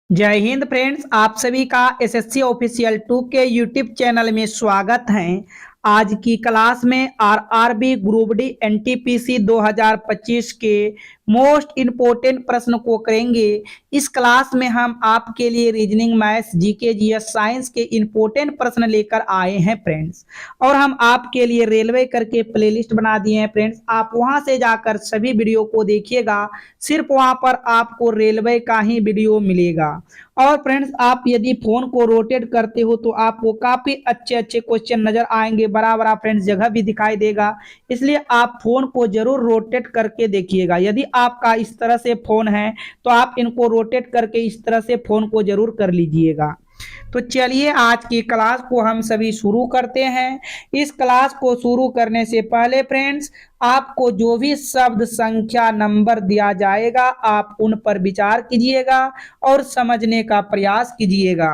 जय हिंद फ्रेंड्स, आप सभी का एसएससी ऑफिशियल 2 के यूट्यूब चैनल में स्वागत है। आज की क्लास में आरआरबी ग्रुप डी एनटीपीसी 2025 के मोस्ट इम्पोर्टेंट प्रश्न को करेंगे। इस क्लास में हम आपके लिए reasoning, maths, GK, GS, science के इम्पोर्टेंट प्रश्न लेकर आए हैं फ्रेंड्स। और हम आपके लिए रेलवे करके प्लेलिस्ट बना दिए हैं फ्रेंड्स। आप वहां से जाकर सभी वीडियो को देखिएगा। सिर्फ वहां पर आपको रेलवे का ही वीडियो मिलेगा। और फ्रेंड्स, आप यदि फोन को रोटेट करते हो तो आपको काफी अच्छे अच्छे क्वेश्चन नजर आएंगे, बराबर फ्रेंड्स जगह भी दिखाई देगा। इसलिए आप फोन को जरूर रोटेट करके देखिएगा। यदि आपका इस तरह से फोन है तो आप इनको रोटेट करके इस तरह से फोन को जरूर कर लीजिएगा। तो चलिए आज की क्लास को हम सभी शुरू करते हैं। इस क्लास को शुरू करने से पहले फ्रेंड्स, आपको जो भी शब्द, संख्या, नंबर दिया जाएगा आप उन पर विचार कीजिएगा और समझने का प्रयास कीजिएगा।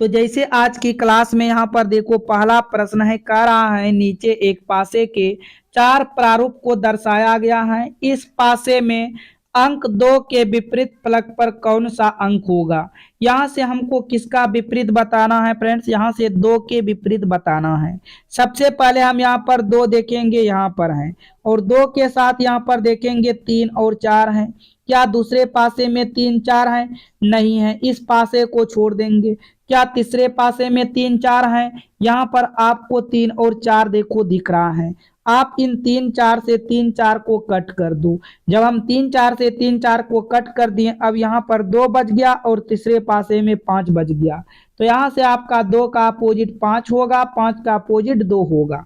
तो जैसे आज की क्लास में यहाँ पर देखो, पहला प्रश्न है, कह रहा है नीचे एक पासे के 4 प्रारूप को दर्शाया गया है। इस पासे में अंक 2 के विपरीत फलक पर कौन सा अंक होगा। यहाँ से हमको किसका विपरीत बताना है फ्रेंड्स, यहाँ से 2 के विपरीत बताना है। सबसे पहले हम यहाँ पर 2 देखेंगे, यहाँ पर है, और 2 के साथ यहाँ पर देखेंगे 3 और 4 है। क्या दूसरे पासे में 3 4 है? नहीं है, इस पासे को छोड़ देंगे। क्या तीसरे पासे में 3 4 है? यहाँ पर आपको 3 और 4 देखो दिख रहा है। आप इन 3 4 से 3 4 को कट कर दो। जब हम 3 4 से 3 4 को कट कर दिए, अब यहाँ पर 2 बच गया और तीसरे पासे में 5 बच गया। तो यहाँ से आपका 2 का अपोजिट 5 होगा, 5 का अपोजिट 2 होगा।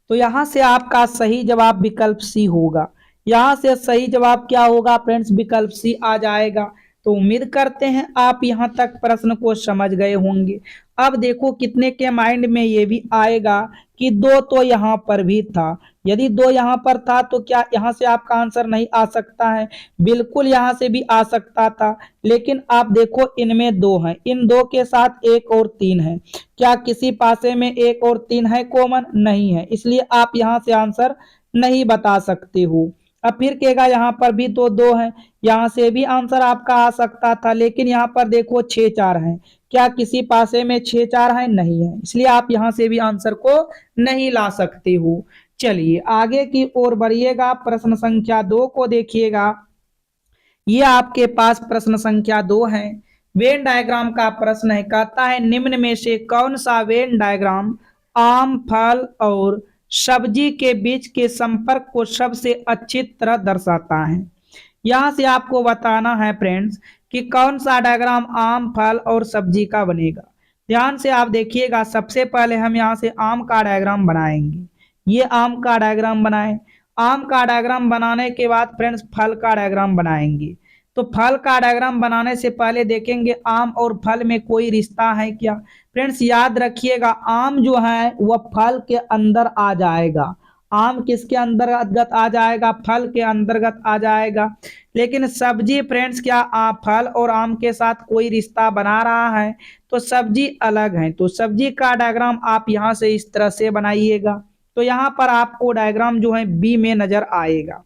तो यहाँ से आपका सही जवाब विकल्प सी होगा। यहाँ से सही जवाब क्या होगा फ्रेंड्स, विकल्प सी आ जाएगा। तो उम्मीद करते हैं आप यहाँ तक प्रश्न को समझ गए होंगे। अब देखो कितने के माइंड में ये भी आएगा कि 2 तो यहाँ पर भी था। यदि 2 यहाँ पर था तो क्या यहाँ से आपका आंसर नहीं आ सकता है? बिल्कुल यहाँ से भी आ सकता था, लेकिन आप देखो इनमें 2 हैं, इन 2 के साथ 1 और 3 है। क्या किसी पासे में 1 और 3 है कॉमन? नहीं है, इसलिए आप यहाँ से आंसर नहीं बता सकते हो। अब फिर कहेगा यहाँ पर भी तो 2 है, यहाँ से भी आंसर आपका आ सकता था, लेकिन यहाँ पर देखो 6 4 है। क्या किसी पासे में 6 4 है? नहीं है, इसलिए आप यहाँ से भी आंसर को नहीं ला सकते हो। चलिए आगे की ओर बढ़िएगा, प्रश्न संख्या 2 को देखिएगा। ये आपके पास प्रश्न संख्या 2 है। वेन डायग्राम का प्रश्न है, कहता है निम्न में से कौन सा वेन डायग्राम आम, फल और सब्जी के बीच के संपर्क को सबसे अच्छी तरह दर्शाता है। यहाँ से आपको बताना है फ्रेंड्स कि कौन सा डायग्राम आम, फल और सब्जी का बनेगा। ध्यान से आप देखिएगा। सबसे पहले हम यहाँ से आम का डायग्राम बनाएंगे। ये आम का डायग्राम बनाए। आम का डायग्राम बनाने के बाद फ्रेंड्स फल का डायग्राम बनाएंगे। तो फल का डायग्राम बनाने से पहले देखेंगे आम और फल में कोई रिश्ता है क्या। फ्रेंड्स याद रखिएगा, आम जो है वह फल के अंदर आ जाएगा। आम किसके अंतर्गत आ जाएगा? फल के अंतर्गत आ जाएगा। लेकिन सब्जी फ्रेंड्स, क्या फल और आम के साथ कोई रिश्ता बना रहा है? तो सब्जी अलग है। तो सब्जी का डायग्राम आप यहाँ से इस तरह से बनाइएगा। तो यहाँ पर आपको डायग्राम जो है बी में नजर आएगा।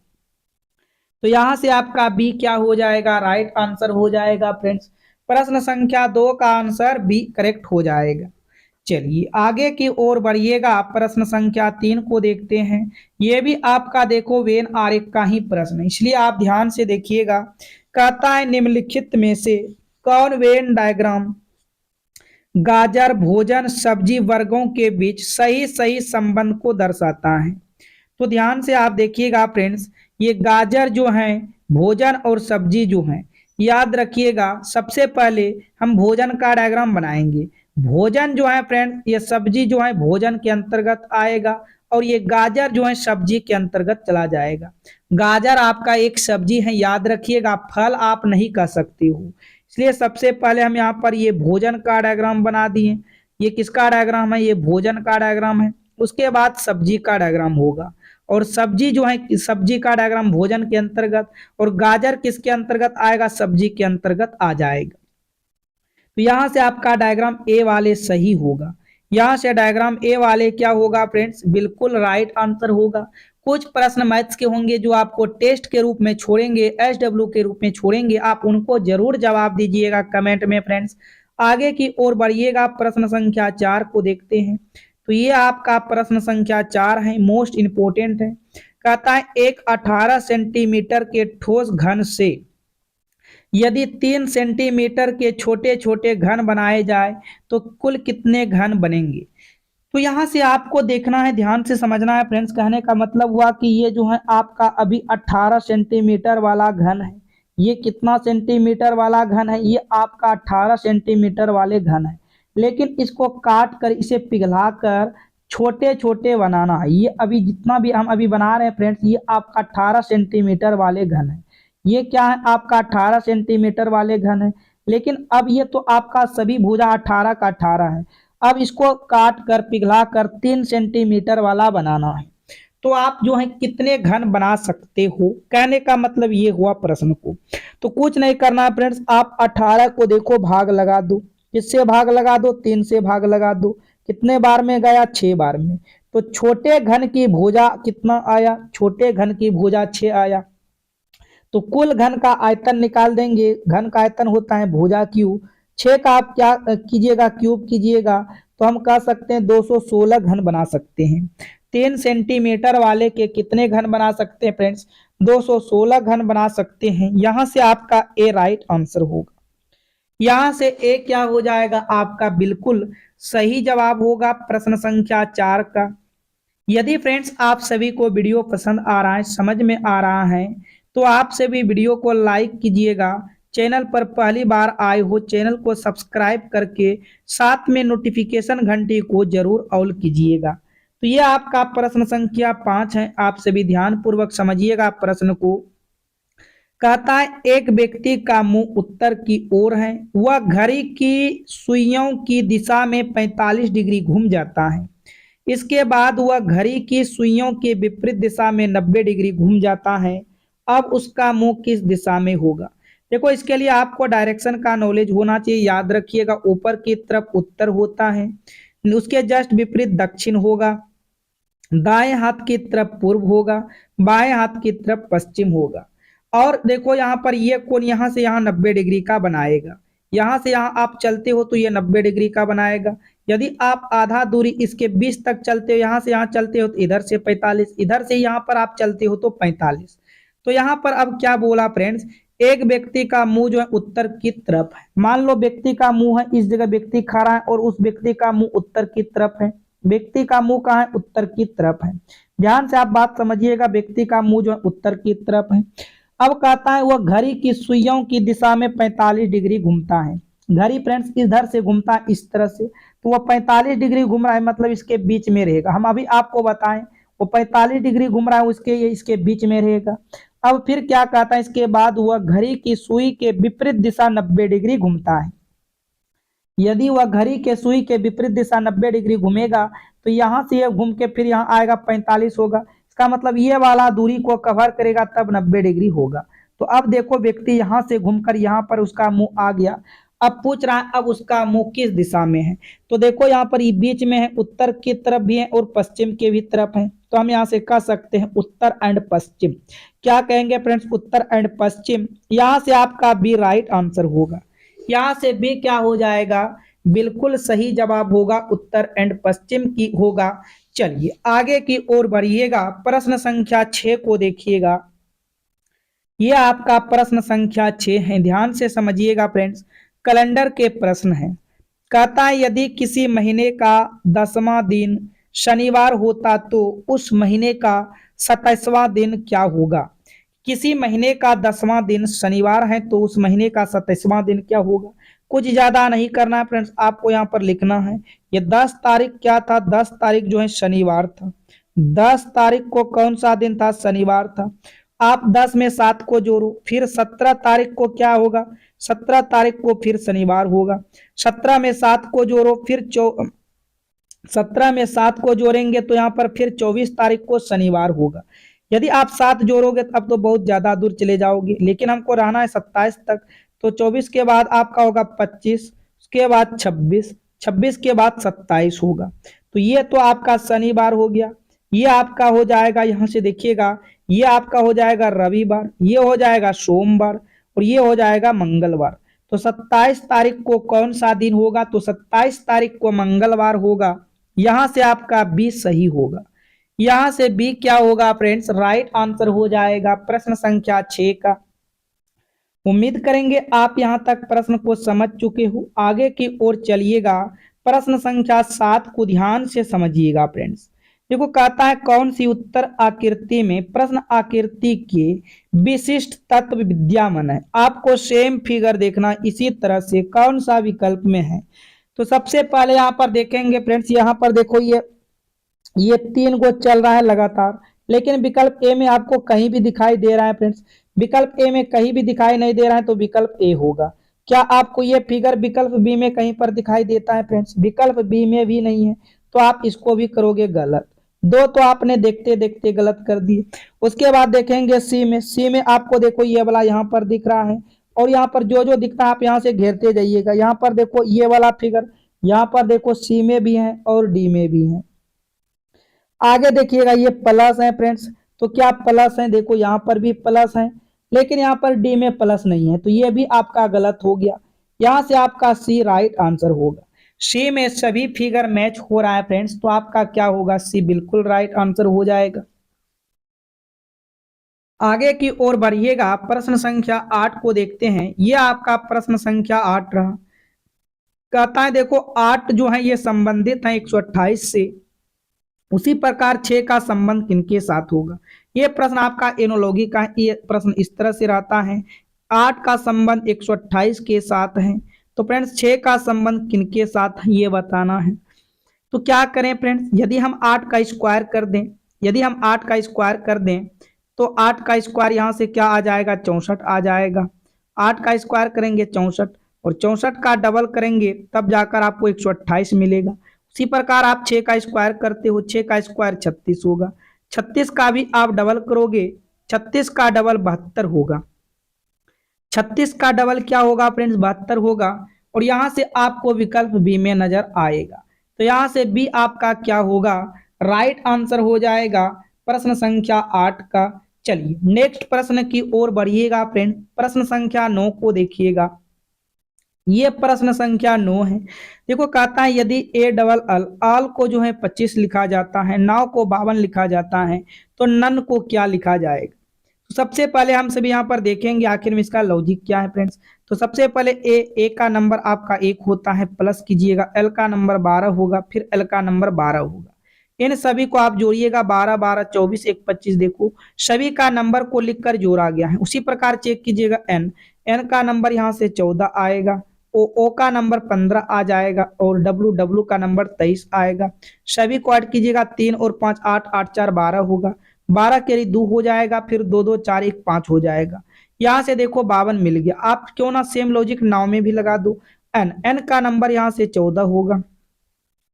तो यहाँ से आपका बी क्या हो जाएगा? राइट आंसर हो जाएगा फ्रेंड्स। प्रश्न संख्या 2 का आंसर बी करेक्ट हो जाएगा। चलिए आगे की ओर बढ़िएगा, प्रश्न संख्या 3 को देखते हैं। ये भी आपका देखो वेन आरेख का ही प्रश्न है, इसलिए आप ध्यान से देखिएगा। कहता है निम्नलिखित में से कौन वेन डायग्राम गाजर, भोजन, सब्जी वर्गों के बीच सही सही संबंध को दर्शाता है। तो ध्यान से आप देखिएगा फ्रेंड्स, ये गाजर जो है, भोजन और सब्जी जो है, याद रखिएगा। सबसे पहले हम भोजन का डायग्राम बनाएंगे। भोजन जो है फ्रेंड्स, ये सब्जी जो है भोजन के अंतर्गत आएगा, और ये गाजर जो है सब्जी के अंतर्गत चला जाएगा। गाजर आपका एक सब्जी है, याद रखिएगा, फल आप नहीं कह सकते हो। इसलिए सबसे पहले हम यहाँ पर ये भोजन का डायग्राम बना दिए। ये किसका डायग्राम है? ये भोजन का डायग्राम है। उसके बाद सब्जी का डायग्राम होगा, और सब्जी जो है, सब्जी का डायग्राम भोजन के अंतर्गत, और गाजर किसके अंतर्गत आएगा? सब्जी के अंतर्गत आ जाएगा। तो यहां से आपका डायग्राम ए वाले सही होगा। यहां से डायग्राम ए वाले क्या होगा फ्रेंड्स? बिल्कुल राइट आंसर होगा। कुछ प्रश्न मैथ्स के होंगे जो आपको टेस्ट के रूप में छोड़ेंगे, एसडब्ल्यू के रूप में छोड़ेंगे, आप उनको जरूर जवाब दीजिएगा कमेंट में फ्रेंड्स। आगे की ओर बढ़िएगा, प्रश्न संख्या 4 को देखते हैं। तो ये आपका प्रश्न संख्या 4 है, मोस्ट इंपोर्टेंट है। कहता है एक 18 सेंटीमीटर के ठोस घन से यदि 3 सेंटीमीटर के छोटे छोटे घन बनाए जाए तो कुल कितने घन बनेंगे। तो यहाँ से आपको देखना है, ध्यान से समझना है फ्रेंड्स। कहने का मतलब हुआ कि ये जो है आपका अभी 18 सेंटीमीटर वाला घन है। ये कितना सेंटीमीटर वाला घन है, ये आपका 18 सेंटीमीटर वाले घन है। लेकिन इसको काट कर इसे पिघला कर छोटे छोटे बनाना है। ये अभी जितना भी हम अभी बना रहे हैं फ्रेंड्स, ये आपका 18 सेंटीमीटर वाले घन है। ये क्या है, आपका 18 सेंटीमीटर वाले घन है। लेकिन अब ये तो आपका सभी भुजा 18 का 18 है। अब इसको काट कर पिघला कर 3 सेंटीमीटर वाला बनाना है। तो आप जो है कितने घन बना सकते हो, कहने का मतलब ये हुआ प्रश्न को। तो कुछ नहीं करना है फ्रेंड्स, आप 18 को देखो भाग लगा दो। किससे भाग लगा दो, 3 से भाग लगा दो। कितने बार में गया, 6 बार में। तो छोटे घन की भुजा कितना आया, छोटे घन की भुजा 6 आया। तो कुल घन का आयतन निकाल देंगे। घन का आयतन होता है भुजा क्यूब। 6 का आप क्या कीजिएगा, क्यूब कीजिएगा। तो हम कह सकते हैं 216 घन बना सकते हैं। 3 सेंटीमीटर वाले के कितने घन बना सकते हैं फ्रेंड्स, 216 घन बना सकते हैं। यहां से आपका ए राइट आंसर होगा। यहां से ए क्या हो जाएगा, आपका बिल्कुल सही जवाब होगा प्रश्न संख्या 4 का। यदि फ्रेंड्स आप सभी को वीडियो पसंद आ रहा है, समझ में आ रहा है, तो आप सभी वीडियो को लाइक कीजिएगा। चैनल पर पहली बार आए हो, चैनल को सब्सक्राइब करके साथ में नोटिफिकेशन घंटी को जरूर ऑल कीजिएगा। तो ये आपका प्रश्न संख्या 5 है। आप सभी ध्यान पूर्वक समझिएगा प्रश्न को। कहता है एक व्यक्ति का मुंह उत्तर की ओर है, वह घड़ी की सुइयों की दिशा में 45 डिग्री घूम जाता है। इसके बाद वह घड़ी की सुइयों के विपरीत दिशा में 90 डिग्री घूम जाता है। अब उसका मुंह किस दिशा में होगा। देखो, इसके लिए आपको डायरेक्शन का नॉलेज होना चाहिए। याद रखिएगा, ऊपर की तरफ उत्तर होता है, उसके जस्ट विपरीत दक्षिण होगा, दाएं हाथ की तरफ पूर्व होगा, बाएं हाथ की तरफ पश्चिम होगा। और देखो यहाँ पर ये कोण यहाँ से यहाँ 90 डिग्री का बनाएगा। यहाँ से यहाँ आप चलते हो तो ये 90 डिग्री का बनाएगा। यदि आप आधा दूरी इसके 20 तक चलते हो, यहाँ से यहाँ चलते हो तो इधर से 45, इधर से यहाँ पर आप चलते हो तो 45। तो यहाँ पर अब क्या बोला फ्रेंड्स, एक व्यक्ति का मुंह जो है उत्तर की तरफ है। मान लो व्यक्ति का मुंह है, इस जगह व्यक्ति खड़ा है और उस व्यक्ति का मुंह उत्तर की तरफ है। व्यक्ति का मुंह कहाँ है, उत्तर की तरफ है। ध्यान से आप बात समझिएगा, व्यक्ति का मुंह जो है उत्तर की तरफ है। अब कहता है वह घड़ी की सुइयों की दिशा में 45 डिग्री घूमता है। घड़ी फ्रेंड्स इधर से घूमता है इस तरह से, तो वह 45 डिग्री घूम रहा है, मतलब इसके बीच में रहेगा। हम अभी आपको बताएं, वो 45 डिग्री घूम रहा है, इसके बीच में रहेगा। अब फिर क्या कहता है, इसके बाद वह घड़ी की सुई के विपरीत दिशा 90 डिग्री घूमता है। यदि वह घड़ी के सुई के विपरीत दिशा 90 डिग्री घूमेगा तो यहां से यह घूम के फिर यहाँ आएगा 45 होगा। इसका मतलब ये वाला दूरी को कवर करेगा तब 90 डिग्री होगा। तो अब देखो, व्यक्ति यहाँ से घूमकर यहाँ पर उसका मुंह आ गया। अब पूछ रहा है अब उसका मुंह किस दिशा में है। तो देखो यहाँ पर ये बीच में है, उत्तर की तरफ भी है और पश्चिम के भी तरफ है। तो हम यहाँ से कह सकते हैं उत्तर एंड पश्चिम। क्या कहेंगे फ्रेंड्स, उत्तर एंड पश्चिम। यहाँ से आपका बी राइट आंसर होगा। यहाँ से बी क्या हो जाएगा, बिल्कुल सही जवाब होगा, उत्तर एंड पश्चिम की होगा। चलिए आगे की ओर बढ़िएगा, प्रश्न संख्या 6 को देखिएगा। ये आपका प्रश्न संख्या 6 है, ध्यान से समझिएगा फ्रेंड्स। कैलेंडर के प्रश्न है। कहता है यदि किसी महीने का 10वां दिन शनिवार होता तो उस महीने का 27वां दिन क्या होगा। किसी महीने का 10वां दिन शनिवार है तो उस महीने का 27वां दिन क्या होगा। कुछ ज्यादा नहीं करना है फ्रेंड्स, आपको यहाँ पर लिखना है। ये 10 तारीख क्या था, 10 तारीख जो है शनिवार था। 10 तारीख को कौन सा दिन था, शनिवार था। आप 10 में 7 को जोड़ो, फिर 17 तारीख को क्या होगा, 17 तारीख को फिर शनिवार होगा। 17 में 7 को जोड़ो, फिर 17 में 7 को जोड़ेंगे तो यहाँ पर फिर 24 तारीख को शनिवार होगा। यदि आप 7 जोड़ोगे तब तो बहुत ज्यादा दूर चले जाओगे, लेकिन हमको रहना है 27 तक। तो 24 के बाद आपका होगा 25, उसके बाद 26, 26 के बाद 27 होगा। तो ये तो आपका शनिवार हो गया। ये आपका हो जाएगा, यहाँ से देखिएगा, ये आपका हो जाएगा रविवार, ये हो जाएगा सोमवार और ये हो जाएगा मंगलवार। तो 27 तारीख को कौन सा दिन होगा? तो 27 तारीख को मंगलवार होगा। यहाँ से आपका बी सही होगा। यहाँ से बी क्या होगा फ्रेंड्स? राइट आंसर हो जाएगा प्रश्न संख्या 6 का। उम्मीद करेंगे आप यहाँ तक प्रश्न को समझ चुके हो। आगे की ओर चलिएगा, प्रश्न संख्या 7 को ध्यान से समझिएगा फ्रेंड्स। देखो कहता है कौन सी उत्तर आकृति में प्रश्न आकृति के विशिष्ट तत्व विद्यमान है। आपको सेम फिगर देखना, इसी तरह से कौन सा विकल्प में है। तो सबसे पहले यहाँ पर देखेंगे फ्रेंड्स, यहाँ पर देखो ये 3 गो चल रहा है लगातार, लेकिन विकल्प ए में आपको कहीं भी दिखाई दे रहा है फ्रेंड्स। विकल्प ए में कहीं भी दिखाई नहीं दे रहा है तो विकल्प ए होगा। क्या आपको ये फिगर विकल्प बी में कहीं पर दिखाई देता है फ्रेंड्स? विकल्प बी में भी नहीं है, तो आप इसको भी करोगे गलत। दो तो आपने देखते देखते गलत कर दिए। उसके बाद देखेंगे सी में। सी में आपको देखो ये वाला यहाँ पर दिख रहा है, और यहाँ पर जो जो दिखता है आप यहाँ से घेरते जाइएगा। यहाँ पर देखो ये वाला फिगर, यहाँ पर देखो सी में भी है और डी में भी है। आगे देखिएगा ये प्लस है फ्रेंड्स, तो क्या प्लस है? देखो यहाँ पर भी प्लस है, लेकिन यहाँ पर डी में प्लस नहीं है, तो ये भी आपका गलत हो गया। यहाँ से आपका सी राइट आंसर होगा। सी में सभी फिगर मैच हो रहा है फ्रेंड्स, तो आपका क्या होगा? सी बिल्कुल राइट आंसर हो जाएगा। आगे की ओर बढ़िएगा, प्रश्न संख्या 8 को देखते हैं। ये आपका प्रश्न संख्या 8 रहा। कहता है देखो 8 जो है ये संबंधित है 128 से, उसी प्रकार 6 का संबंध किनके साथ होगा? ये प्रश्न आपका एनोलॉजी का, ये प्रश्न इस तरह से रहता है। 8 का संबंध 128 के साथ है, तो फ्रेंड्स 6 का संबंध किनके साथ है ये बताना है। तो क्या करें फ्रेंड्स, यदि हम 8 का स्क्वायर कर दें, यदि हम 8 का स्क्वायर कर दें तो 8 का स्क्वायर यहाँ से क्या आ जाएगा? 64 आ जाएगा। 8 का स्क्वायर करेंगे 64, और 64 का डबल करेंगे तब जाकर आपको 128 मिलेगा। उसी प्रकार आप 6 का स्क्वायर करते हो, 6 का स्क्वायर 36 होगा। 36 का भी आप डबल करोगे, 36 का डबल 72 होगा। 36 का डबल क्या होगा फ्रेंड्स? 72 होगा। और यहाँ से आपको विकल्प बी में नजर आएगा, तो यहाँ से बी आपका क्या होगा? राइट आंसर हो जाएगा प्रश्न संख्या 8 का। चलिए नेक्स्ट प्रश्न की ओर बढ़िएगा फ्रेंड। प्रश्न संख्या 9 को देखिएगा। ये प्रश्न संख्या 9 है। देखो कहता है यदि ए डबल अल आल को जो है 25 लिखा जाता है, नाव को 52 लिखा जाता है, तो नन को क्या लिखा जाएगा? तो सबसे पहले हम सभी यहाँ पर देखेंगे आखिर में इसका लॉजिक क्या है फ्रेंड्स। तो सबसे पहले ए का नंबर आपका 1 होता है, प्लस कीजिएगा, एल का नंबर 12 होगा, फिर एल का नंबर 12 होगा। इन सभी को आप जोड़िएगा, 12 12 24 1 25। देखो सभी का नंबर को लिखकर जोड़ा गया है। उसी प्रकार चेक कीजिएगा एन, एन का नंबर यहाँ से 14 आएगा, ओ का नंबर 15 आ जाएगा, और डब्लू का नंबर 23 आएगा। सभी को ऐड कीजिएगा, 3 और 5 8, 8 4 12 होगा, 12 कैरी 2 हो जाएगा, फिर 2 2 4 1 5 हो जाएगा। यहाँ से देखो 52 मिल गया। आप क्यों ना सेम लॉजिक नाव में भी लगा दो। एन का नंबर यहाँ से 14 होगा,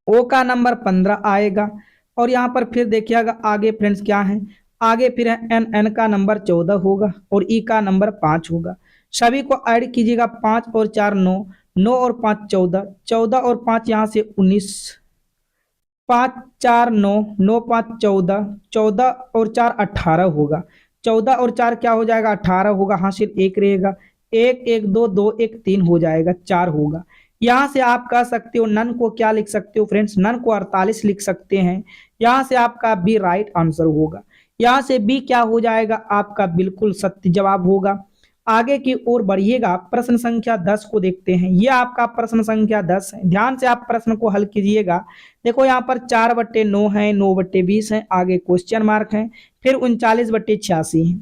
ओ का नंबर 15 आएगा, और यहाँ पर फिर देखिएगा आगे फ्रेंड्स क्या है, आगे फिर एन का नंबर 14 होगा, और ई का नंबर 5 होगा। सभी को ऐड कीजिएगा, 5 और 4 9, 9 और 5 14, 14 और 5 यहाँ से 19, 5 4 9, 9 5 14, 14 और 4 18 होगा। 14 और 4 क्या हो जाएगा? 18 होगा। हासिल 1 रहेगा, 1 1 2 2 1 3 हो जाएगा, 4 होगा। यहाँ से आप कह सकते हो नन को क्या लिख सकते हो फ्रेंड्स? नन को 48 लिख सकते हैं। यहाँ से आपका बी राइट आंसर होगा। यहाँ से बी क्या हो जाएगा? आपका बिल्कुल सत्य जवाब होगा। आगे की ओर बढ़िएगा, प्रश्न संख्या 10 को देखते हैं। यह आपका प्रश्न संख्या 10 है। ध्यान से आप प्रश्न को हल कीजिएगा। देखो यहाँ पर 4/9 है, 9/20 है, आगे क्वेश्चन मार्क है, फिर 39/86 है।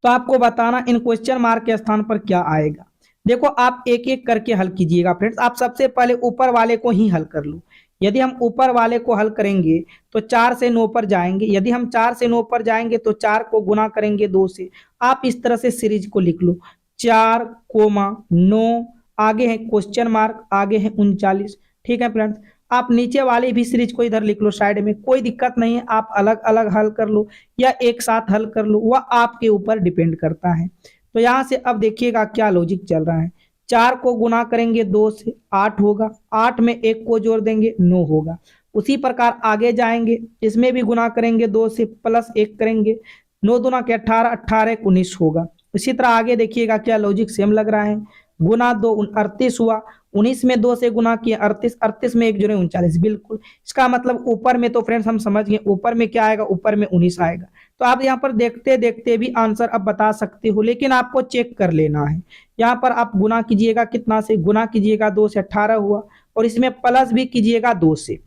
तो आपको बताना इन क्वेश्चन मार्क के स्थान पर क्या आएगा। देखो आप एक एक करके हल कीजिएगा फ्रेंड्स। आप सबसे पहले ऊपर वाले को ही हल कर लो। यदि हम ऊपर वाले को हल करेंगे तो 4 से 9 पर जाएंगे। यदि हम 4 से 9 पर जाएंगे तो 4 को गुना करेंगे 2 से। आप इस तरह से सीरीज को लिख लो, 4,9, आगे है क्वेश्चन मार्क, आगे है 39। ठीक है फ्रेंड्स, आप नीचे वाली भी सीरीज को इधर लिख लो साइड में, कोई दिक्कत नहीं है। आप अलग अलग हल कर लो या एक साथ हल कर लो, वह आपके ऊपर डिपेंड करता है। तो यहाँ से अब देखिएगा क्या लॉजिक चल रहा है। 4 को गुना करेंगे 2 से 8 होगा, 8 में 1 को जोड़ देंगे 9 होगा। उसी प्रकार आगे जाएंगे, इसमें भी गुना करेंगे 2 से प्लस 1 करेंगे, 9 दूना के 18, 18 एक 19 होगा। इसी तरह आगे देखिएगा, क्या लॉजिक सेम लग रहा है। गुना 2 38 हुआ, 19 में 2 से गुना किया 38, 38 में 1 जोड़े 39, बिल्कुल। इसका मतलब ऊपर में तो फ्रेंड्स हम समझ गए, ऊपर में क्या आएगा, ऊपर में 19 आएगा। तो आप यहाँ पर देखते देखते भी आंसर अब बता सकते हो, लेकिन आपको चेक कर लेना है। यहाँ पर आप गुना कीजिएगा, कितना से गुना कीजिएगा, 2 से 18 हुआ, और इसमें प्लस भी कीजिएगा 2 से।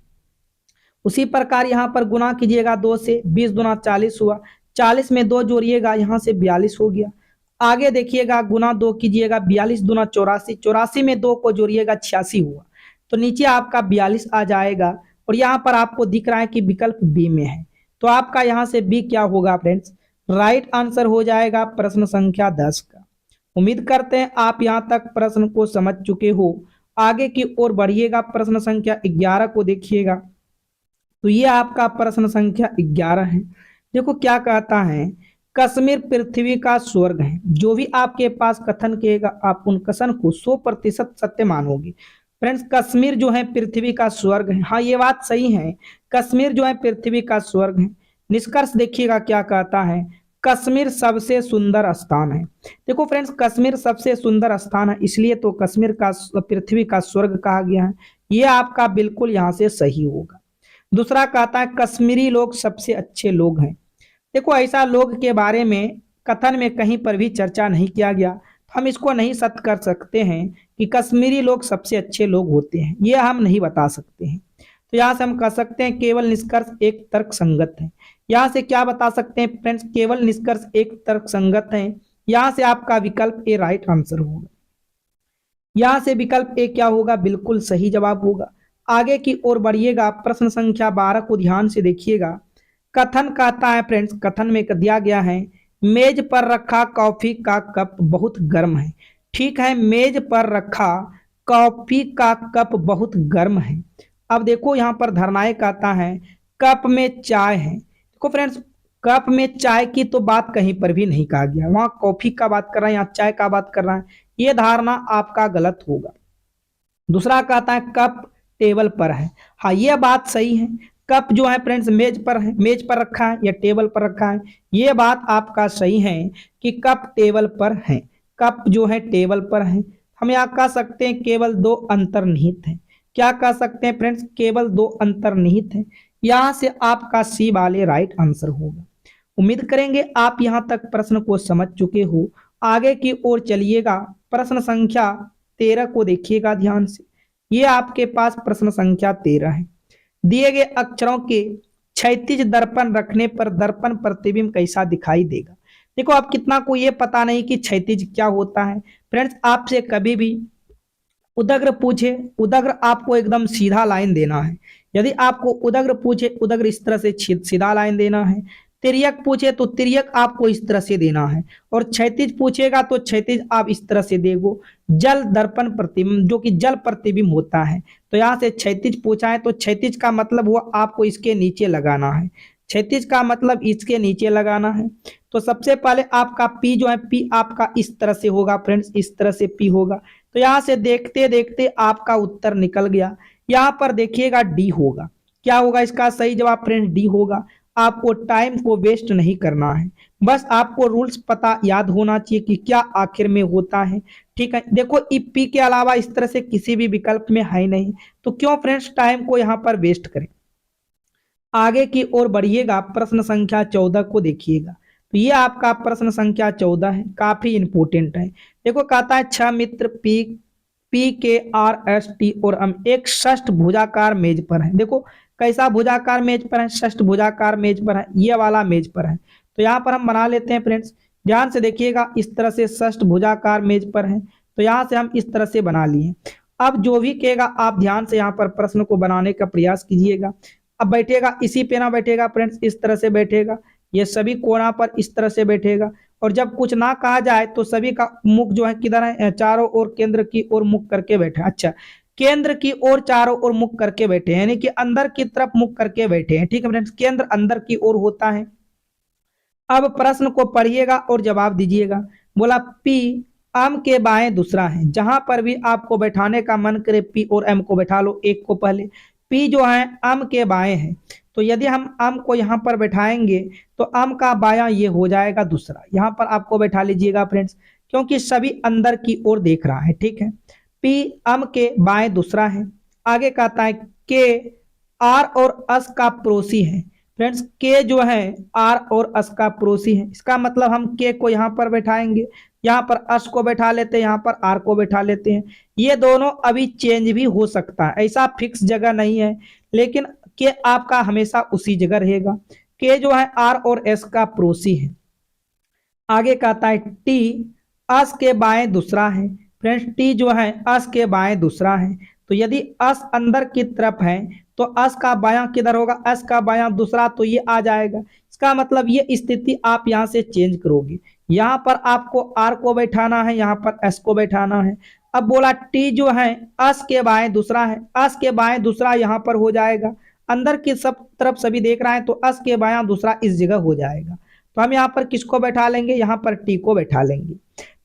उसी प्रकार यहाँ पर गुना कीजिएगा 2 से, 20 दूना 40 हुआ, 40 में 2 जोड़िएगा, यहाँ से 42 हो गया। आगे देखिएगा, गुना 2 कीजिएगा, 42 दूना 84, 84 में 2 को जोड़िएगा, 86 हुआ। तो नीचे आपका 42 आ जाएगा, और यहाँ पर आपको दिख रहा है कि विकल्प बी में है। तो आपका यहाँ से बी क्या होगा फ्रेंड्स, राइट आंसर हो जाएगा प्रश्न संख्या 10 का। उम्मीद करते हैं आप यहाँ तक प्रश्न को समझ चुके हो। आगे की ओर बढ़िएगा, प्रश्न संख्या 11 को देखिएगा। तो ये आपका प्रश्न संख्या 11 है। देखो क्या कहता है, कश्मीर पृथ्वी का स्वर्ग है। जो भी आपके पास कथन कहेगा, आप उन कथन को 100% सत्य मानोगे। फ्रेंड्स, कश्मीर जो है पृथ्वी का स्वर्ग है। हाँ, ये बात सही है, कश्मीर जो है पृथ्वी का स्वर्ग है। निष्कर्ष देखिएगा क्या कहता है, कश्मीर सबसे सुंदर स्थान है। देखो फ्रेंड्स, कश्मीर सबसे सुंदर स्थान है, इसलिए तो कश्मीर का पृथ्वी का स्वर्ग कहा गया है। ये आपका बिल्कुल यहाँ से सही होगा। दूसरा कहता है, कश्मीरी लोग सबसे अच्छे लोग हैं। देखो, ऐसा लोग के बारे में कथन में कहीं पर भी चर्चा नहीं किया गया, तो हम इसको नहीं सत्य कर सकते हैं कि कश्मीरी लोग सबसे अच्छे लोग होते हैं, ये हम नहीं बता सकते हैं। तो यहाँ से हम कह सकते हैं केवल निष्कर्ष एक तर्क संगत है। यहाँ से क्या बता सकते हैं फ्रेंड्स, केवल निष्कर्ष एक तर्क संगत है। यहाँ से आपका विकल्प ए राइट आंसर होगा। यहाँ से विकल्प ए क्या होगा, बिल्कुल सही जवाब होगा। आगे की ओर बढ़िएगा, प्रश्न संख्या 12 को ध्यान से देखिएगा। कथन कहता है फ्रेंड्स, कथन में दिया गया है, मेज पर रखा कॉफी का कप बहुत गर्म है। ठीक है, मेज पर रखा कॉफी का कप बहुत गर्म है। अब देखो यहाँ पर धरनाए कहता है, कप में चाय है। देखो फ्रेंड्स, कप में चाय की तो बात कहीं पर भी नहीं कहा गया, वहां कॉफी का बात कर रहा है, यहाँ चाय का बात कर रहा है। ये धारणा आपका गलत होगा। दूसरा कहता है, कप टेबल पर है। हाँ, यह बात सही है, कप जो है फ्रेंड्स मेज पर है, मेज पर रखा है या टेबल पर रखा है। ये बात आपका सही है कि कप टेबल पर है, कप जो है टेबल पर है। हम यहाँ कह सकते हैं केवल 2 अंतर्निहित है। क्या कह सकते हैं फ्रेंड्स, केवल 2 अंतर्निहित है। यहाँ से आपका सी वाले राइट आंसर होगा। उम्मीद करेंगे आप यहाँ तक प्रश्न को समझ चुके हो। आगे की ओर चलिएगा, प्रश्न संख्या 13 को देखिएगा ध्यान से। ये आपके पास प्रश्न संख्या 13 है। दिए गए अक्षरों के क्षैतिज दर्पण रखने पर दर्पण प्रतिबिंब कैसा दिखाई देगा। देखो, आप कितना को ये पता नहीं कि क्षैतिज क्या होता है। फ्रेंड्स, आपसे कभी भी उदग्र पूछे, उदग्र आपको एकदम सीधा लाइन देना है। यदि आपको उदग्र पूछे, उदग्र इस तरह से सीधा लाइन देना है। तिर्यक पूछे तो तिर्यक आपको इस तरह से देना है, और क्षैतिज पूछेगा तो क्षैतिज आप इस तरह से देगो। जल दर्पण प्रतिबिंब, जो कि जल प्रतिबिंब होता है, तो यहाँ से क्षैतिज पूछा है, तो क्षैतिज का मतलब हुआ आपको इसके नीचे लगाना है। क्षैतिज का मतलब इसके नीचे लगाना है। तो सबसे पहले आपका पी जो है, पी आपका इस तरह से होगा फ्रेंड्स, इस तरह से पी होगा। तो यहाँ से देखते देखते आपका उत्तर निकल गया। यहाँ पर देखिएगा डी होगा। क्या होगा इसका सही जवाब फ्रेंड्स, डी होगा। आपको टाइम को वेस्ट नहीं करना है, बस आपको रूल्स पता याद होना चाहिए कि क्या आखिर में होता है। ठीक है, देखो पी के अलावा इस तरह से किसी भी विकल्प में है नहीं, तो क्यों फ्रेंड्स टाइम को यहाँ पर वेस्ट करें। आगे की ओर बढ़िएगा, प्रश्न संख्या 14 को देखिएगा। तो ये आपका प्रश्न संख्या 14 है, काफी इंपोर्टेंट है। देखो कहता है, 6 मित्र पी पी के आर एस टी और हम एक षष्ठ भुजाकार मेज पर है। देखो कैसा भुजाकार मेज पर है, षष्ठ भुजाकार मेज पर है, ये वाला मेज पर है। तो यहाँ पर हम बना लेते हैं फ्रेंड्स, ध्यान से देखिएगा, इस तरह से षष्ठ भुजाकार मेज पर है। तो यहाँ से हम इस तरह से बना लिए। अब जो भी कहेगा आप ध्यान से यहाँ पर प्रश्न को बनाने का प्रयास कीजिएगा। अब बैठेगा इसी पे ना बैठेगा फ्रेंड्स, इस तरह से बैठेगा, ये सभी कोना पर इस तरह से बैठेगा। और जब कुछ ना कहा जाए तो सभी का मुख जो है किधर है, चारों ओर केंद्र की ओर मुख करके बैठे। अच्छा, केंद्र की ओर चारों ओर मुख करके बैठे हैं, यानी कि अंदर की तरफ मुख करके बैठे हैं। ठीक है फ्रेंड्स, केंद्र अंदर की ओर होता है। अब प्रश्न को पढ़िएगा और जवाब दीजिएगा। बोला पी एम के बाएं दूसरा है। जहां पर भी आपको बैठाने का मन करे, पी और एम को बैठा लो, एक को पहले। पी जो है अम के बाएं है, तो यदि हम अम को यहाँ पर बैठाएंगे तो अम का बायां ये हो जाएगा दूसरा। यहाँ पर आपको बैठा लीजिएगा फ्रेंड्स, क्योंकि सभी अंदर की ओर देख रहा है, ठीक है। पी अम के बाएं दूसरा है। आगे कहता है के आर और अस का पड़ोसी है। फ्रेंड्स के जो है आर और अस का पड़ोसी है, इसका मतलब हम के को यहाँ पर बैठाएंगे, यहाँ पर अस को बैठा लेते हैं, यहाँ पर आर को बैठा लेते हैं। ये दोनों अभी चेंज भी हो सकता है, ऐसा फिक्स जगह नहीं है, लेकिन के आपका हमेशा उसी जगह रहेगा। के जो है आर और एस का पड़ोसी है। आगे कहता है टी अस के बाएं दूसरा है। फ्रेंड्स टी जो है अस के बाएं दूसरा है, तो यदि अस अंदर की तरफ है तो अस का बायां किधर होगा, अस का बायां दूसरा, तो ये आ जाएगा। इसका मतलब ये स्थिति आप यहाँ से चेंज करोगे, यहाँ पर आपको आर को बैठाना है, यहाँ पर एस को बैठाना है। अब बोला टी जो है अस के बाएं दूसरा है, अस के बाएं दूसरा यहाँ पर हो जाएगा। अंदर की सब तरफ सभी देख रहा है तो अस के बायां दूसरा इस जगह हो जाएगा। तो हम यहाँ पर किसको बैठा लेंगे, यहाँ पर टी को बैठा लेंगे।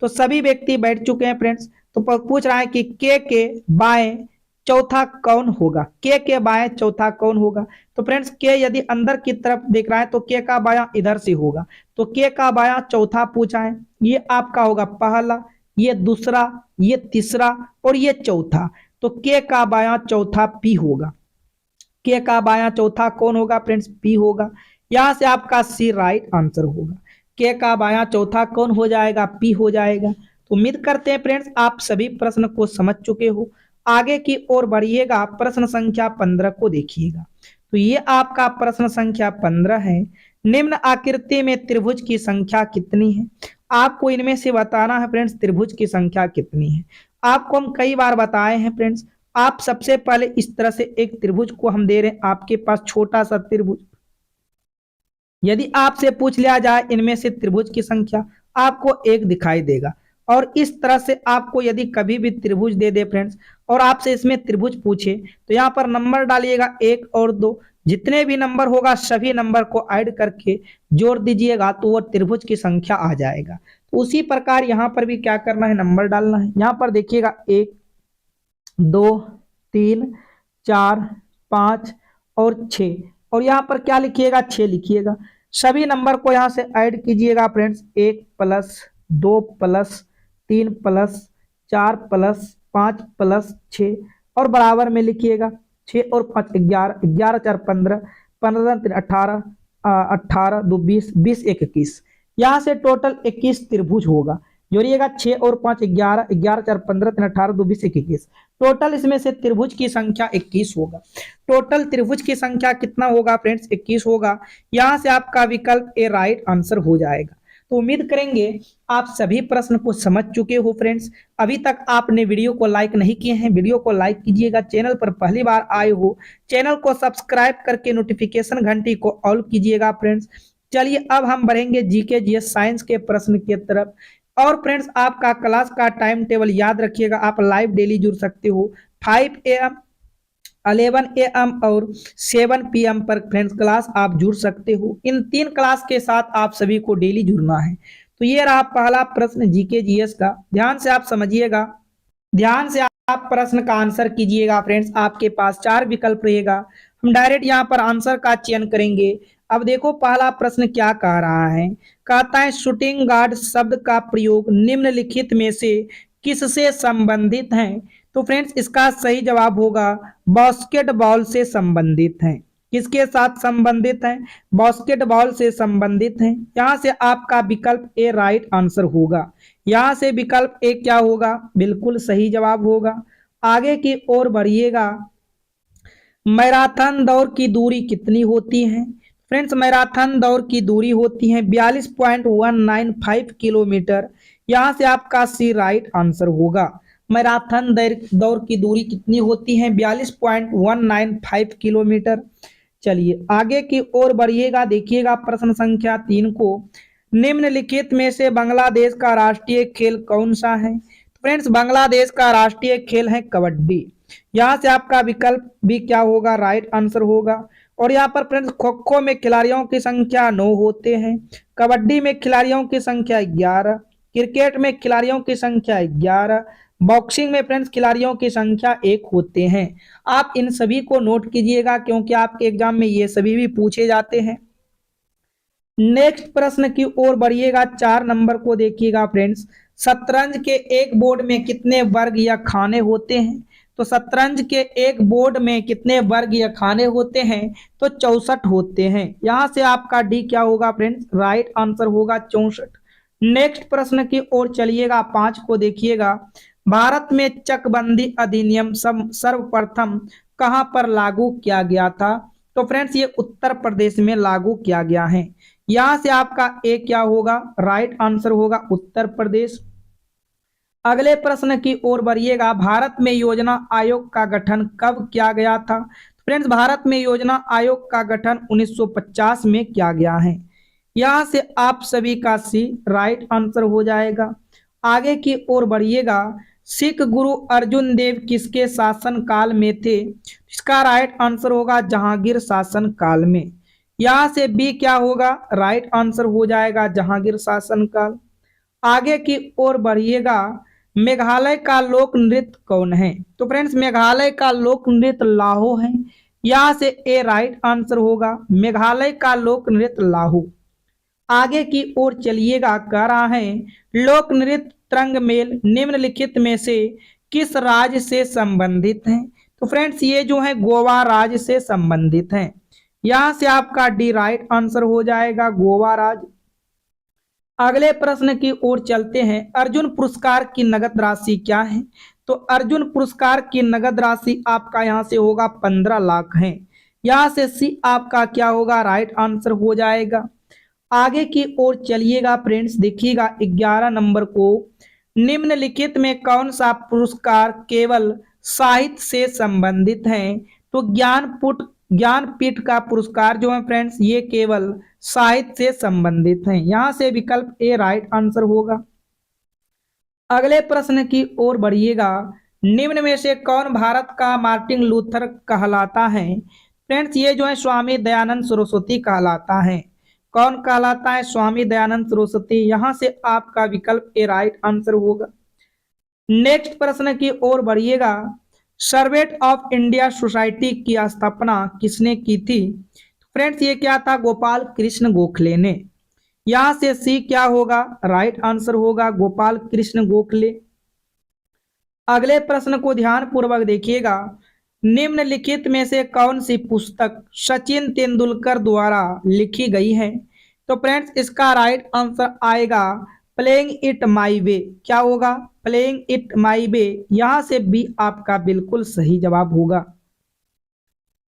तो सभी व्यक्ति बैठ चुके हैं फ्रेंड्स। तो पूछ रहा है कि के बाएं चौथा कौन होगा, के बाएं चौथा कौन होगा। तो फ्रेंड्स के यदि अंदर की तरफ देख रहा है तो के का बायां इधर से होगा, तो के का बायां चौथा पूछा है, ये आपका होगा पहला, ये दूसरा, ये तीसरा और ये चौथा। तो के का बायां चौथा पी होगा। के का बायां चौथा कौन होगा फ्रेंड्स, पी होगा। यहां से आपका सी राइट आंसर होगा। के का बायां चौथा कौन हो जाएगा, पी हो जाएगा। तो उम्मीद करते हैं फ्रेंड्स आप सभी प्रश्न को समझ चुके हो। आगे की ओर बढ़िएगा, प्रश्न संख्या 15 को देखिएगा। तो ये आपका प्रश्न संख्या 15 है। निम्न आकृति में त्रिभुज की संख्या कितनी है। आपको इनमें से बताना है फ्रेंड्स त्रिभुज की संख्या कितनी है। आपको हम कई बार बताए हैं फ्रेंड्स। आप सबसे पहले इस तरह से एक त्रिभुज को हम दे रहे हैं, आपके पास छोटा सा त्रिभुज। यदि आपसे पूछ लिया जाए इनमें से त्रिभुज की संख्या, आपको एक दिखाई देगा। और इस तरह से आपको यदि कभी भी त्रिभुज दे दे फ्रेंड्स और आपसे इसमें त्रिभुज पूछे तो यहाँ पर नंबर डालिएगा 1 और 2, जितने भी नंबर होगा सभी नंबर को ऐड करके जोड़ दीजिएगा तो वो त्रिभुज की संख्या आ जाएगा। तो उसी प्रकार यहाँ पर भी क्या करना है, नंबर डालना है। यहाँ पर देखिएगा 1 2 3 4 5 और 6, और यहाँ पर क्या लिखिएगा, 6 लिखिएगा। सभी नंबर को यहाँ से ऐड कीजिएगा friends, 1 plus 2 plus 3 plus 4 plus 5 plus 6 और बराबर में लिखिएगा 6 और 5 11, 11 4 15, 15 3 18, 18 2 20, 20 1 21। यहाँ से टोटल 21 त्रिभुज होगा। जोड़िएगा 6 और 5 11, 11 4 15 3 18 2 20 1 21। टोटल इसमें से त्रिभुज की संख्या 21 होगा। टोटल त्रिभुज की संख्या कितना होगा फ्रेंड्स, 21 होगा। यहाँ से आपका विकल्प ए राइट आंसर हो जाएगा। तो उम्मीद करेंगे आप सभी प्रश्न को समझ चुके हो फ्रेंड्स। अभी तक आपने वीडियो को लाइक नहीं किए हैं, वीडियो को लाइक कीजिएगा। चैनल पर पहली बार आए हो, चैनल को सब्सक्राइब करके नोटिफिकेशन घंटी को ऑल कीजिएगा फ्रेंड्स। चलिए अब हम बढ़ेंगे जीके जीएस साइंस के प्रश्न की तरफ। और फ्रेंड्स आपका क्लास का टाइम टेबल याद रखिएगा, आप लाइव डेली जुड़ सकते हो 5 AM 11 AM और 7 PM पर फ्रेंड्स क्लास आप जुड़ सकते हो। इन 3 क्लास के साथ आप सभी को डेली जुड़ना है। तो ये रहा पहला प्रश्न जीके जीएस का, ध्यान से आप समझिएगा, ध्यान से आप प्रश्न का आंसर कीजिएगा फ्रेंड्स। आपके पास 4 विकल्प रहेगा, हम डायरेक्ट यहाँ पर आंसर का चयन करेंगे। अब देखो पहला प्रश्न क्या कह रहा है, कहता है शूटिंग गार्ड शब्द का प्रयोग निम्नलिखित में से किससे संबंधित है। तो फ्रेंड्स इसका सही जवाब होगा बास्केटबॉल से संबंधित है। किसके साथ संबंधित है, बास्केटबॉल से संबंधित है। यहाँ से आपका विकल्प ए राइट आंसर होगा। यहाँ से विकल्प ए क्या होगा, बिल्कुल सही जवाब होगा। आगे की ओर बढ़िएगा, मैराथन दौड़ की दूरी कितनी होती है। फ्रेंड्स मैराथन दौड़ की दूरी होती है 42.195 किलोमीटर। यहाँ से आपका सी राइट आंसर होगा। मैराथन दौड़ की दूरी कितनी होती है, 42.195 किलोमीटर। चलिए आगे की ओर बढ़िएगा, देखिएगा प्रश्न संख्या 3 को। निम्नलिखित में से बांग्लादेश का राष्ट्रीय खेल कौन सा है। फ्रेंड्स बांग्लादेश का राष्ट्रीय खेल है कबड्डी। यहाँ से आपका विकल्प भी क्या होगा, राइट आंसर होगा। और यहाँ पर फ्रेंड्स खो खो में खिलाड़ियों की संख्या 9 होते हैं, कबड्डी में खिलाड़ियों की संख्या 11, क्रिकेट में खिलाड़ियों की संख्या 11, बॉक्सिंग में फ्रेंड्स खिलाड़ियों की संख्या 1 होते हैं। आप इन सभी को नोट कीजिएगा क्योंकि आपके एग्जाम में ये सभी भी पूछे जाते हैं। नेक्स्ट प्रश्न की ओर बढ़िएगा, 4 नंबर को देखिएगा फ्रेंड्स। शतरंज के एक बोर्ड में कितने वर्ग या खाने होते हैं? तो शतरंज के एक बोर्ड में कितने वर्ग या खाने होते हैं? तो 64 होते हैं। यहां से आपका डी क्या होगा फ्रेंड्स? राइट आंसर होगा 64। नेक्स्ट प्रश्न की ओर चलिएगा, 5 को देखिएगा। भारत में चकबंदी अधिनियम सर्वप्रथम कहां पर लागू किया गया था? तो फ्रेंड्स ये उत्तर प्रदेश में लागू किया गया है। यहां से आपका ए क्या होगा? राइट आंसर होगा उत्तर प्रदेश। अगले प्रश्न की ओर बढ़िएगा, भारत में योजना आयोग का गठन कब किया गया था? फ्रेंड्स भारत में योजना आयोग का गठन 1950 में किया गया है। यहां से आप सभी का सी राइट आंसर हो जाएगा। आगे की ओर बढ़िएगा, सिख गुरु अर्जुन देव किसके शासन काल में थे? इसका राइट आंसर होगा जहांगीर शासन काल में। यहां से बी क्या होगा? राइट आंसर हो जाएगा जहांगीर शासन काल। आगे की ओर बढ़िएगा, मेघालय का लोक नृत्य कौन है? तो फ्रेंड्स मेघालय का लोक नृत्य लाहो है। यहां से ए राइट आंसर होगा, मेघालय का लोक नृत्य लाहो। आगे की ओर चलिएगा, कह रहा है लोक नृत्य तरंग मेल निम्नलिखित में से किस राज्य से संबंधित है? तो फ्रेंड्स ये जो है गोवा राज्य से संबंधित है। यहां से आपका डी राइट आंसर हो जाएगा, गोवा राज्य। अगले प्रश्न की ओर चलते हैं, अर्जुन पुरस्कार की नगद राशि क्या है? तो अर्जुन पुरस्कार की नगद राशि आपका यहां से होगा 15 लाख है। यहां से सी आपका क्या होगा? राइट आंसर हो जाएगा। आगे की ओर चलिएगा फ्रेंड्स, देखिएगा 11 नंबर को, निम्नलिखित में कौन सा पुरस्कार केवल साहित्य से संबंधित है? तो ज्ञानपीठ का पुरस्कार जो है फ्रेंड्स ये केवल साहित्य से संबंधित है। यहां से विकल्प ए राइट आंसर होगा। अगले प्रश्न की ओर बढ़िएगा, निम्न में से कौन भारत का मार्टिन लूथर कहलाता है? फ्रेंड्स ये जो है स्वामी दयानंद सरस्वती कहलाता है। कौन कहलाता है? स्वामी दयानंद सरस्वती। यहां से आपका विकल्प ए राइट आंसर होगा। नेक्स्ट प्रश्न की ओर बढ़िएगा, सर्वेट ऑफ इंडिया सोसाइटी की स्थापना किसने की थी? फ्रेंड्स ये क्या था? गोपाल कृष्ण गोखले ने। यहां से सी क्या होगा? राइट आंसर होगा गोपाल कृष्ण गोखले। अगले प्रश्न को ध्यान पूर्वक देखिएगा, निम्नलिखित में से कौन सी पुस्तक सचिन तेंदुलकर द्वारा लिखी गई है? तो फ्रेंड्स इसका राइट आंसर आएगा प्लेइंग इट माई वे। क्या होगा? प्लेइंग इट माई वे। यहां से बी आपका बिल्कुल सही जवाब होगा।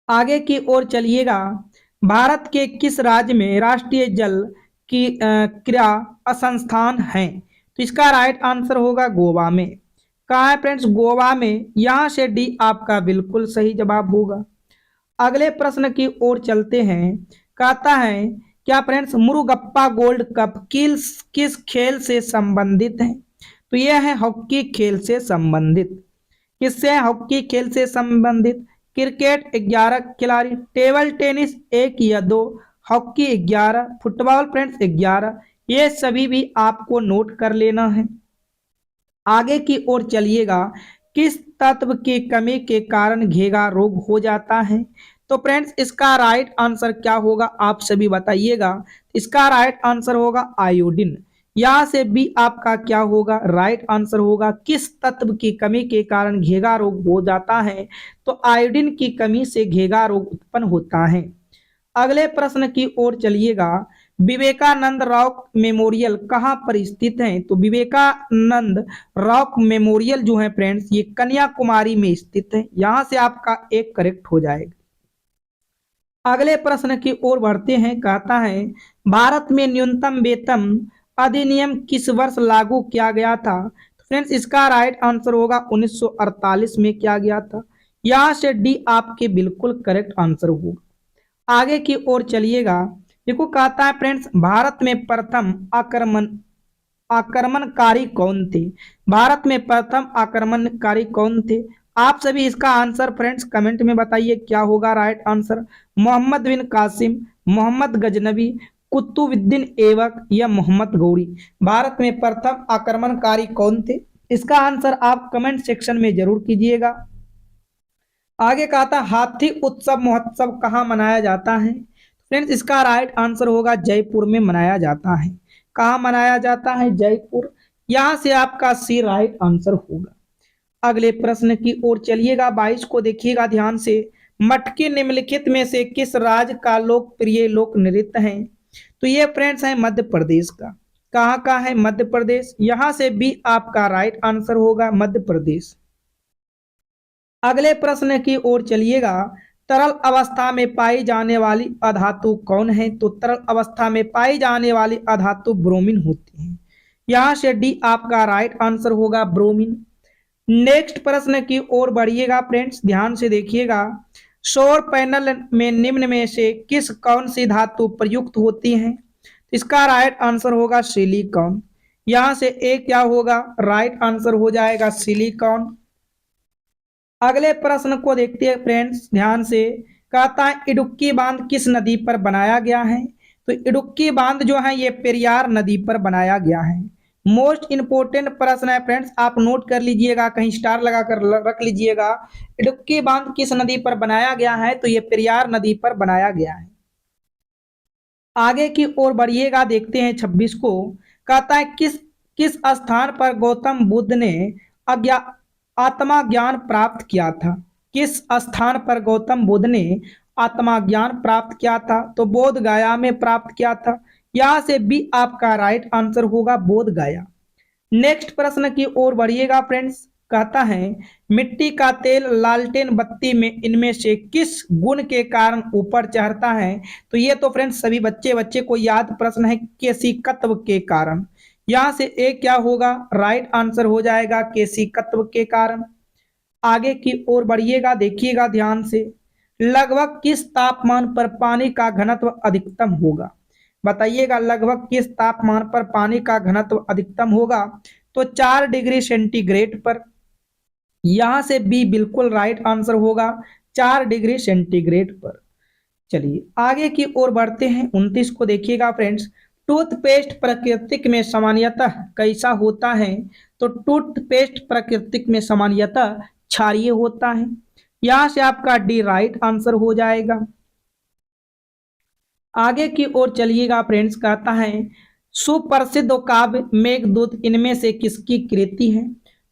आगे की ओर चलिएगा, भारत के किस राज्य में राष्ट्रीय जल की क्रिया संस्थान है? तो इसका राइट आंसर होगा गोवा में। कहा है फ्रेंड्स? गोवा में। यहां से डी आपका बिल्कुल सही जवाब होगा। अगले प्रश्न की ओर चलते हैं, कहता है क्या फ्रेंड्स मुरुगप्पा गोल्ड कप किस खेल से संबंधित है? तो यह है हॉकी खेल से संबंधित। किससे है? हॉकी खेल से संबंधित। क्रिकेट 11 खिलाड़ी, टेबल टेनिस 1 या 2, हॉकी 11, फुटबॉल फ्रेंड्स 11। ये सभी भी आपको नोट कर लेना है। आगे की ओर चलिएगा, किस तत्व की कमी के कारण घेगा रोग हो जाता है? तो फ्रेंड्स इसका राइट आंसर क्या होगा? आप सभी बताइएगा। इसका राइट आंसर होगा आयोडीन। यहां से बी आपका क्या होगा? राइट आंसर होगा किस तत्व की कमी के कारण घेगा रोग हो जाता है? तो आयोडीन की कमी से घेगा रोग उत्पन्न होता है। अगले प्रश्न की ओर चलिएगा, विवेकानंद रॉक मेमोरियल कहाँ पर स्थित है? तो विवेकानंद रॉक मेमोरियल जो है फ्रेंड्स ये कन्याकुमारी में स्थित है। यहां से आपका एक करेक्ट हो जाएगा। अगले प्रश्न की ओर बढ़ते हैं, कहता है भारत में न्यूनतम वेतन अधिनियम किस वर्ष लागू किया गया था? तो फ्रेंड्स इसका राइट आंसर होगा 1948 में किया गया था। यहां से डी आपके बिल्कुल करेक्ट आंसर होगा। आगे की ओर चलिएगा, देखो कहता है फ्रेंड्स भारत में प्रथम आक्रमणकारी कौन थे? भारत में प्रथम आक्रमणकारी कौन थे? आप सभी इसका आंसर फ्रेंड्स कमेंट में बताइए क्या होगा राइट आंसर। मोहम्मद बिन कासिम, मोहम्मद गजनबी, कुतुबुद्दीन ऐबक या मोहम्मद गौरी। भारत में प्रथम आक्रमणकारी कौन थे? इसका आंसर आप कमेंट सेक्शन में जरूर कीजिएगा। आगे कहा था हाथी उत्सव महोत्सव कहाँ मनाया जाता है? फ्रेंड्स, इसका राइट आंसर होगा जयपुर में मनाया जाता है। कहाँ मनाया जाता है? जयपुर। यहां से आपका सी राइट आंसर होगा। अगले प्रश्न की ओर चलिएगा, 22 को देखिएगा ध्यान से। मटकी निम्नलिखित में से किस राज्य का लोकप्रिय लोक नृत्य है? तो ये फ्रेंड्स है मध्य प्रदेश का। कहाँ का है? मध्य प्रदेश। यहां से भी आपका राइट आंसर होगा मध्य प्रदेश। अगले प्रश्न की ओर चलिएगा, तरल अवस्था में पाई जाने वाली अधातु कौन है? तो तरल अवस्था में पाई जाने वाली अधातु ब्रोमीन होती है। यहां से डी आपका राइट आंसर होगा, ब्रोमीन। नेक्स्ट प्रश्न की ओर बढ़िएगा फ्रेंड्स, ध्यान से देखिएगा। सौर पैनल में निम्न में से किस कौन सी धातु प्रयुक्त होती है? इसका राइट आंसर होगा सिलिकॉन। यहां से ए क्या होगा? राइट आंसर हो जाएगा सिलिकॉन। अगले प्रश्न को देखते हैं फ्रेंड्स, ध्यान से। कहता है इडुक्की बांध किस नदी पर बनाया गया है? तो इडुक्की बांध जो है ये पेरियार नदी पर बनाया गया है। मोस्ट इंपोर्टेंट प्रश्न है फ्रेंड्स, आप नोट कर लीजिएगा, कहीं स्टार लगाकर रख लीजिएगा। इडुक्की बांध किस नदी पर बनाया गया है? तो ये पेरियार नदी पर बनाया गया है। आगे की ओर बढ़िएगा, देखते हैं 26 को। कहता है किस किस स्थान पर गौतम बुद्ध ने अज्ञा आत्मा ज्ञान प्राप्त किया था? किस स्थान पर गौतम बुद्ध ने आत्मा ज्ञान प्राप्त किया था? तो बोध गया में प्राप्त किया था। यहां से भी आपका राइट आंसर होगा बोध गया। नेक्स्ट प्रश्न की ओर बढ़िएगा फ्रेंड्स, कहता है मिट्टी का तेल लालटेन बत्ती में इनमें से किस गुण के कारण ऊपर चढ़ता है? तो ये तो फ्रेंड्स सभी बच्चे को याद प्रश्न है, केशिकत्व के कारण। यहां से ए क्या होगा? राइट आंसर हो जाएगा केशिकत्व के कारण। आगे की ओर बढ़िएगा, देखिएगा ध्यान से। लगभग किस तापमान पर पानी का घनत्व अधिकतम होगा? बताइएगा, लगभग किस तापमान पर पानी का घनत्व अधिकतम होगा? तो 4 डिग्री सेंटीग्रेड पर। यहां से बी बिल्कुल राइट आंसर होगा, 4 डिग्री सेंटीग्रेड पर। चलिए आगे की ओर बढ़ते हैं, 29 को देखिएगा फ्रेंड्स। टूथपेस्ट प्राकृतिक में सामान्यतः कैसा होता है? तो टूथपेस्ट प्राकृतिक में सामान्यतः क्षारीय होता है। यहां से आपका डी राइट आंसर हो जाएगा। आगे की ओर चलिएगा फ्रेंड्स, कहता है सुप्रसिद्ध काव्य मेघदूत इनमें से किसकी कृति है?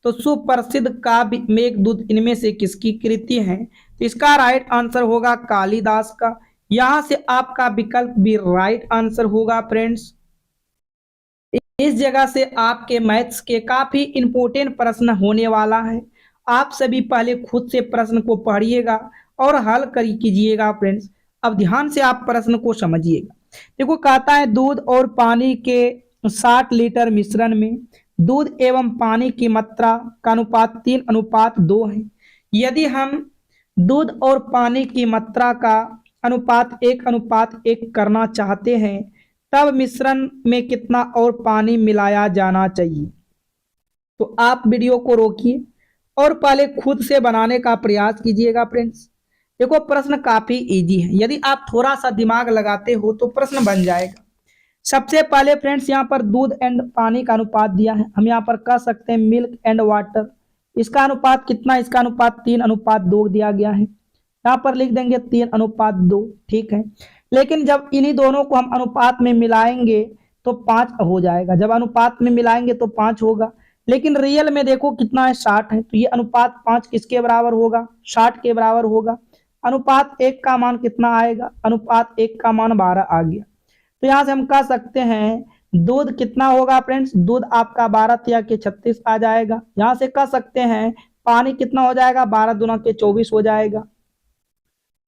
तो सुप्रसिद्ध काव्य मेघदूत इनमें से किसकी कृति है? तो इसका राइट आंसर होगा कालिदास का। यहां से आपका विकल्प भी राइट आंसर होगा फ्रेंड्स। इस जगह से आपके मैथ्स के काफी इंपोर्टेंट प्रश्न होने वाला है। आप सभी पहले खुद से प्रश्न को पढ़िएगा और हल कीजिएगा फ्रेंड्स। अब ध्यान से आप प्रश्न को समझिएगा। देखो, कहता है दूध और पानी के 60 लीटर मिश्रण में दूध एवं पानी की मात्रा का अनुपात 3:2 है। यदि हम दूध और पानी की मात्रा का अनुपात 1:1 करना चाहते हैं, तब मिश्रण में कितना और पानी मिलाया जाना चाहिए? तो आप वीडियो को रोकिए और पहले खुद से बनाने का प्रयास कीजिएगा फ्रेंड्स। देखो, प्रश्न काफी इजी है, यदि आप थोड़ा सा दिमाग लगाते हो तो प्रश्न बन जाएगा। सबसे पहले फ्रेंड्स यहाँ पर दूध एंड पानी का अनुपात दिया है, हम यहाँ पर कह सकते हैं मिल्क एंड वाटर। इसका अनुपात कितना? इसका अनुपात 3:2 दिया गया है। यहाँ पर लिख देंगे 3:2, ठीक है। लेकिन जब इन्हीं दोनों को हम अनुपात में मिलाएंगे तो 5 हो जाएगा। जब अनुपात में मिलाएंगे तो 5 होगा, लेकिन रियल में देखो कितना है, 60 है। तो ये अनुपात 5 किसके बराबर होगा? 60 के बराबर होगा। अनुपात 1 का मान कितना आएगा? अनुपात 1 का मान 12 आ गया। तो यहाँ से हम कह सकते हैं दूध कितना होगा फ्रेंड्स? दूध आपका 12 तिया के 36 आ जाएगा। यहाँ से कह सकते हैं पानी कितना हो जाएगा? 12 दूना के 24 हो जाएगा।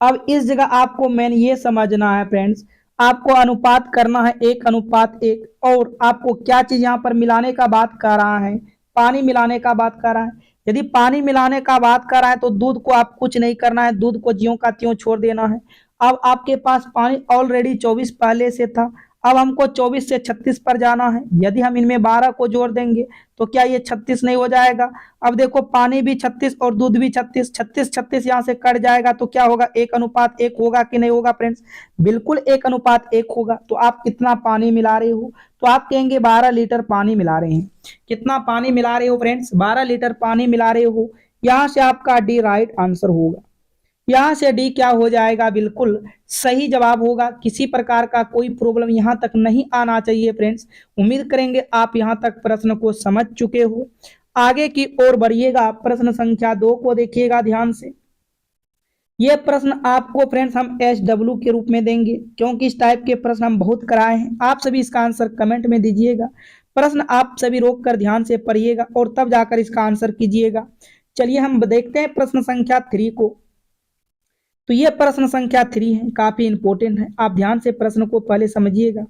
अब इस जगह आपको मेन ये समझना है फ्रेंड्स, आपको अनुपात करना है 1:1, और आपको क्या चीज यहाँ पर मिलाने का बात कर रहा है? पानी मिलाने का बात कर रहा है। यदि पानी मिलाने का बात कर रहा है तो दूध को आप कुछ नहीं करना है, दूध को ज्यों का त्यों छोड़ देना है। अब आपके पास पानी ऑलरेडी 24 पहले से था, अब हमको 24 से 36 पर जाना है। यदि हम इनमें 12 को जोड़ देंगे तो क्या ये 36 नहीं हो जाएगा? अब देखो पानी भी 36 और दूध भी 36, 36 36 यहाँ से कट जाएगा तो क्या होगा? 1:1 होगा कि नहीं होगा फ्रेंड्स? बिल्कुल 1:1 होगा। तो आप कितना पानी मिला रहे हो? तो आप कहेंगे 12 लीटर पानी मिला रहे हैं। कितना पानी मिला रहे हो फ्रेंड्स? 12 लीटर पानी मिला रहे हो। यहाँ से आपका डी राइट आंसर होगा। यहाँ से डी क्या हो जाएगा? बिल्कुल सही जवाब होगा। किसी प्रकार का कोई प्रॉब्लम यहाँ तक नहीं आना चाहिए फ्रेंड्स। उम्मीद करेंगे आप यहाँ तक प्रश्न को समझ चुके हो। आगे की ओर बढ़िएगा। प्रश्न संख्या 2 को देखिएगा ध्यान से। ये प्रश्न आपको फ्रेंड्स हम SW के रूप में देंगे, क्योंकि इस टाइप के प्रश्न हम बहुत कराए हैं। आप सभी इसका आंसर कमेंट में दीजिएगा। प्रश्न आप सभी रोक कर ध्यान से पढ़िएगा और तब जाकर इसका आंसर कीजिएगा। चलिए हम देखते हैं प्रश्न संख्या 3 को। तो ये प्रश्न संख्या 3 है, काफी इंपॉर्टेंट है। आप ध्यान से प्रश्न को पहले समझिएगा।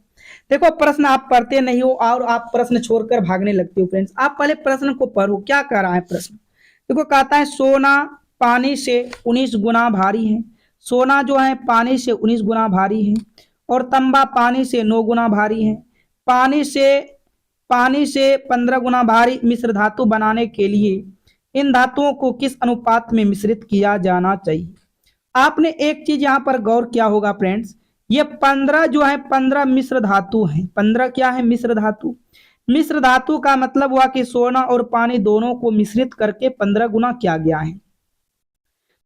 देखो प्रश्न आप पढ़ते नहीं हो और आप प्रश्न छोड़कर भागने लगते हो फ्रेंड्स। आप पहले प्रश्न को पढ़ो, क्या कह रहा है प्रश्न। देखो कहता है सोना पानी से 19 गुना भारी है। सोना जो है पानी से 19 गुना भारी है और तांबा पानी से 9 गुना भारी है। पानी से 15 गुना भारी मिश्र धातु बनाने के लिए इन धातुओं को किस अनुपात में मिश्रित किया जाना चाहिए? आपने एक चीज यहाँ पर गौर किया होगा फ्रेंड्स, ये 15 जो है 15 मिश्र धातु है। 15 क्या है? मिश्र धातु। मिश्र धातु का मतलब हुआ कि सोना और पानी दोनों को मिश्रित करके 15 गुना किया गया है।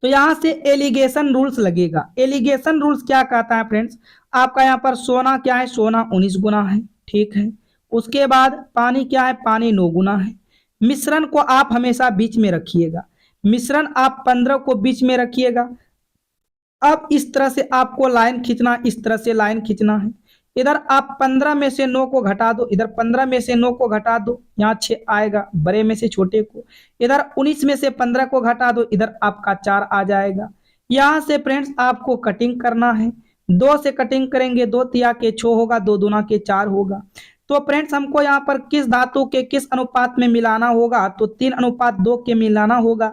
तो यहां से एलिगेशन रूल्स लगेगा। एलिगेशन रूल्स क्या कहता है फ्रेंड्स? आपका यहाँ पर सोना क्या है? सोना 19 गुना है, ठीक है। उसके बाद पानी क्या है? पानी 9 गुना है। मिश्रण को आप हमेशा बीच में रखिएगा। मिश्रण आप 15 को बीच में रखिएगा। अब इस तरह से आपको लाइन खींचना, इस तरह से लाइन खींचना है। इधर आप 15 में से 9 को घटा दो, इधर 15 में से 9 को घटा दो, यहाँ 6 आएगा बड़े में से छोटे को। इधर 19 में से 15 को घटा दो, इधर आपका 4 आ जाएगा। यहाँ से फ्रेंड्स आपको कटिंग करना है। 2 से कटिंग करेंगे, 2 तिया के 6 होगा, 2 दूना के 4 होगा। तो फ्रेंड्स हमको यहाँ पर किस धातु के किस अनुपात में मिलाना होगा? तो 3:2 के मिलाना होगा।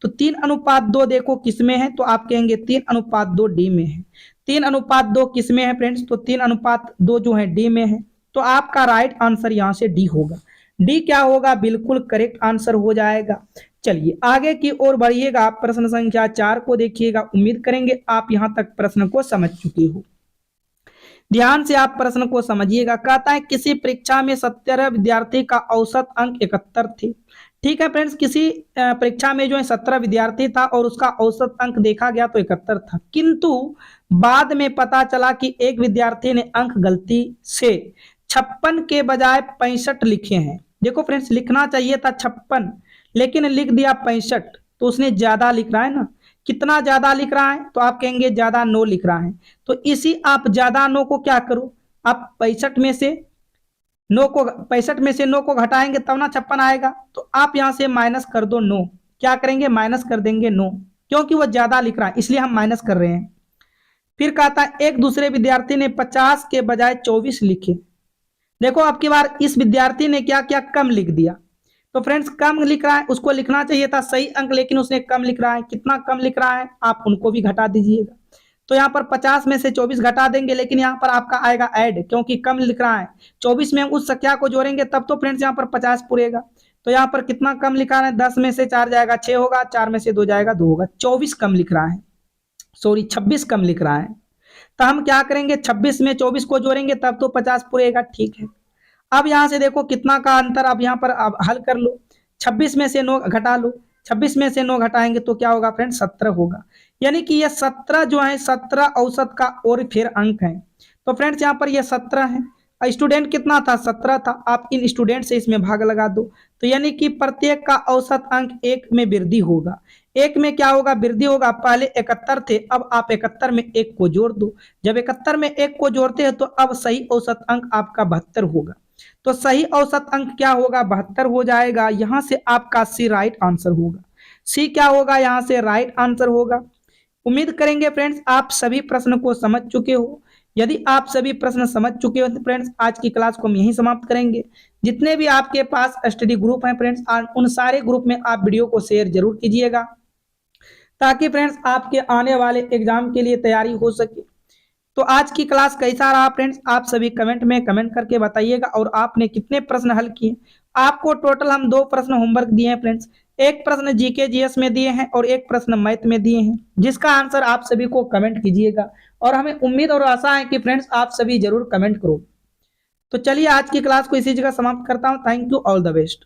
तो 3:2 देखो किस में है? तो आप कहेंगे 3:2 डी में है। 3:2 किस में है फ्रेंड्स? तो 3:2 जो है डी में है। तो आपका राइट आंसर यहाँ से डी होगा। डी क्या होगा? बिल्कुल करेक्ट आंसर हो जाएगा। चलिए आगे की ओर बढ़िएगा। प्रश्न संख्या 4 को देखिएगा। उम्मीद करेंगे आप यहाँ तक प्रश्न को समझ चुके हो। ध्यान से आप प्रश्न को समझिएगा। कहता है किसी परीक्षा में 17 विद्यार्थी का औसत अंक 71 थे। ठीक है फ्रेंड्स, किसी परीक्षा में जो है 17 विद्यार्थी था और उसका औसत अंक देखा गया तो 71 था, किंतु बाद में पता चला कि एक विद्यार्थी ने अंक गलती से 56 के बजाय 65 लिखे हैं। देखो फ्रेंड्स, लिखना चाहिए था 56 लेकिन लिख दिया 65, तो उसने ज्यादा लिख रहा है ना। कितना ज्यादा लिख रहा है? तो आप कहेंगे ज्यादा 9 लिख रहा है। तो इसी आप ज्यादा 9 को क्या करो, आप 65 में से 9 को घटाएंगे तब ना 56 आएगा। तो आप यहां से माइनस कर दो 9। क्या करेंगे? माइनस कर देंगे 9, क्योंकि वो ज्यादा लिख रहा है इसलिए हम माइनस कर रहे हैं। फिर कहता है एक दूसरे विद्यार्थी ने 50 के बजाय 24 लिखे। देखो अब की बार इस विद्यार्थी ने क्या क्या कम लिख दिया। तो फ्रेंड्स कम लिख रहा है, उसको लिखना चाहिए था सही अंक, लेकिन उसने कम लिख रहा है। कितना कम लिख रहा है? आप उनको भी घटा दीजिएगा। तो यहाँ पर 50 में से 24 घटा देंगे, लेकिन यहाँ पर आपका आएगा ऐड, क्योंकि कम लिख रहा है। 24 में हम उस संख्या को जोड़ेंगे तब तो फ्रेंड्स यहाँ पर 50 पूरेगा। तो यहाँ पर कितना कम लिखा है? 10 में से 4 जाएगा 6 होगा, 4 में से 2 जाएगा 2 होगा। 24 कम लिख रहा है, सॉरी 26 कम लिख रहा है। तो हम क्या करेंगे? 26 में 24 को जोड़ेंगे तब तो 50 पूरेगा। ठीक है, अब यहां से देखो कितना का अंतर, अब यहाँ पर अब हल कर लो। 26 में से 9 घटा लो, 26 में से 9 घटाएंगे तो क्या होगा फ्रेंड्स? 17 होगा। यानी कि ये 17 जो है 17 औसत का और फिर अंक है। तो फ्रेंड्स यहाँ पर ये 17 है। स्टूडेंट कितना था? 17 था। आप इन स्टूडेंट से इसमें भाग लगा दो, तो यानी कि प्रत्येक का औसत अंक 1 में वृद्धि होगा। 1 में क्या होगा? वृद्धि होगा। पहले 71 थे, अब आप 71 में 1 को जोड़ दो। जब 71 में 1 को जोड़ते हैं तो अब सही औसत अंक आपका 72 होगा। तो सही औसत अंक क्या होगा? 72 हो जाएगा। यहां से आपका सी राइट आंसर होगा। सी क्या होगा? यहां से राइट आंसर होगा। उम्मीद करेंगे फ्रेंड्स आप सभी प्रश्न को समझ चुके हो। यदि आप सभी प्रश्न समझ चुके हो तो फ्रेंड्स आज की क्लास को हम यहीं समाप्त करेंगे। जितने भी आपके पास स्टडी ग्रुप हैं फ्रेंड्स, उन सारे ग्रुप में आप वीडियो को शेयर जरूर कीजिएगा, ताकि फ्रेंड्स आपके आने वाले एग्जाम के लिए तैयारी हो सके। तो आज की क्लास कैसा रहा फ्रेंड्स, आप सभी कमेंट में कमेंट करके बताइएगा। और आपने कितने प्रश्न हल किए। आपको टोटल हम 2 प्रश्न होमवर्क दिए हैं फ्रेंड्स। एक प्रश्न जीके जीएस में दिए हैं और एक प्रश्न मैथ में दिए हैं, जिसका आंसर आप सभी को कमेंट कीजिएगा। और हमें उम्मीद और आशा है कि फ्रेंड्स आप सभी जरूर कमेंट करो। तो चलिए आज की क्लास को इसी जगह समाप्त करता हूँ। Thank you, all the best.